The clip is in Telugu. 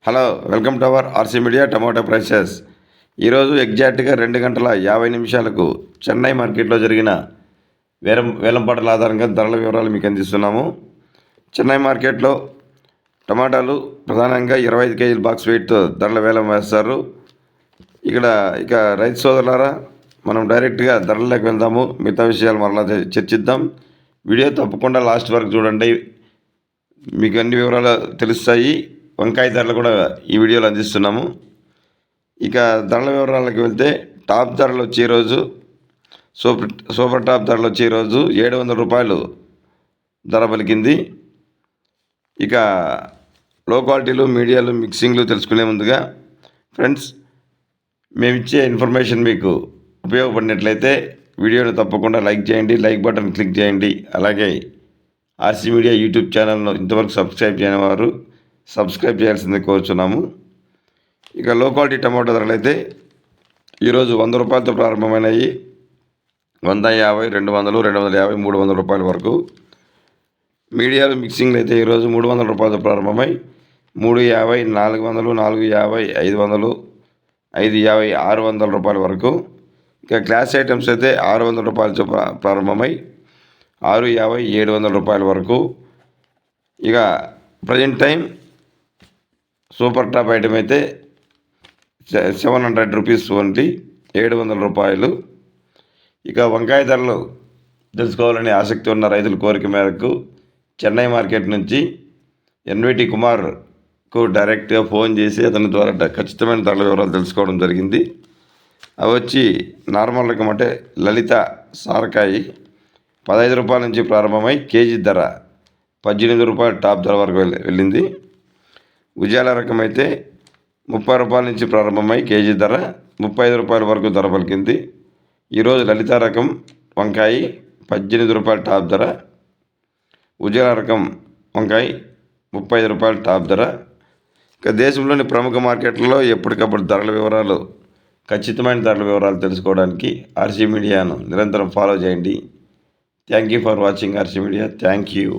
Hello, welcome to our RC media tomato prices. ఈరోజు ఎగ్జాక్ట్గా 2:50 చెన్నై మార్కెట్లో జరిగిన వేలంపాటల ఆధారంగా ధరల వివరాలు మీకు అందిస్తున్నాము. చెన్నై మార్కెట్లో టమాటాలు ప్రధానంగా 25 కేజీల బాక్స్ వెయిట్తో ధరల వేలం వేస్తారు. ఇక రైతు సోదరులారా, మనం డైరెక్ట్గా ధరల్లోకి వెళ్దాము. మిగతా విషయాలు మరలా చర్చిద్దాం. వీడియో తప్పకుండా లాస్ట్ వరకు చూడండి, మీకు అన్ని వివరాలు తెలుస్తాయి. వంకాయ ధరలు కూడా ఈ వీడియోలో అందిస్తున్నాము. ఇక ధరల వివరాలకు వెళ్తే టాప్ ధరలు వచ్చే రోజు సూపర్ టాప్ ధరలు వచ్చే రోజు 700 రూపాయలు ధర పలికింది. ఇక లో క్వాలిటీలు, మీడియాలు, మిక్సింగ్లు తెలుసుకునే ముందుగా ఫ్రెండ్స్, మేమిచ్చే ఇన్ఫర్మేషన్ మీకు ఉపయోగపడినట్లయితే వీడియోని తప్పకుండా లైక్ చేయండి, లైక్ బటన్ క్లిక్ చేయండి. అలాగే ఆర్సీ మీడియా యూట్యూబ్ ఛానల్ను ఇంతవరకు సబ్స్క్రైబ్ చేయని వారు సబ్స్క్రైబ్ చేయాల్సింది కోరుచున్నాము. ఇక లో క్వాలిటీ టమాటో ధరలు అయితే ఈరోజు 100 రూపాయలతో ప్రారంభమైనాయి. 150, 200, 250, 300 రూపాయల వరకు. మీడియాలు, మిక్సింగ్లు అయితే ఈరోజు 300 రూపాయలతో ప్రారంభమై 350, 400, 450, 500, 550, 600 రూపాయల వరకు. ఇక క్లాస్ ఐటమ్స్ అయితే 600 రూపాయలతో ప్రారంభమై 650, 700 రూపాయల వరకు. ఇక present time super top item అయితే 700 రూపీస్ ఓన్లీ, 700 రూపాయలు. ఇక వంకాయ ధరలు తెలుసుకోవాలని ఆసక్తి ఉన్న రైతుల కోరిక మేరకు చెన్నై మార్కెట్ నుంచి ఎన్విటి కుమార్కు డైరెక్ట్గా ఫోన్ చేసి అతని ద్వారా ఖచ్చితమైన ధరల వివరాలు తెలుసుకోవడం జరిగింది. అవి వచ్చి నార్మల్ రకం అంటే లలిత సారకాయ 15 రూపాయల నుంచి ప్రారంభమై కేజీ ధర 18 రూపాయల టాప్ ధర వరకు వెళ్ళింది. ఉజాల రకం అయితే 30 రూపాయల నుంచి ప్రారంభమై కేజీ ధర 35 రూపాయల వరకు ధర పలికింది. ఈరోజు లలిత రకం వంకాయ 18 రూపాయల టాప్ ధర, ఉజాల రకం వంకాయ 35 రూపాయల టాప్ ధర. ఇక దేశంలోని ప్రముఖ మార్కెట్లలో ఎప్పటికప్పుడు ధరల వివరాలు, ఖచ్చితమైన ధరల వివరాలు తెలుసుకోవడానికి ఆర్సీ మీడియాను నిరంతరం ఫాలో చేయండి. Thank you for watching RC media. Thank you.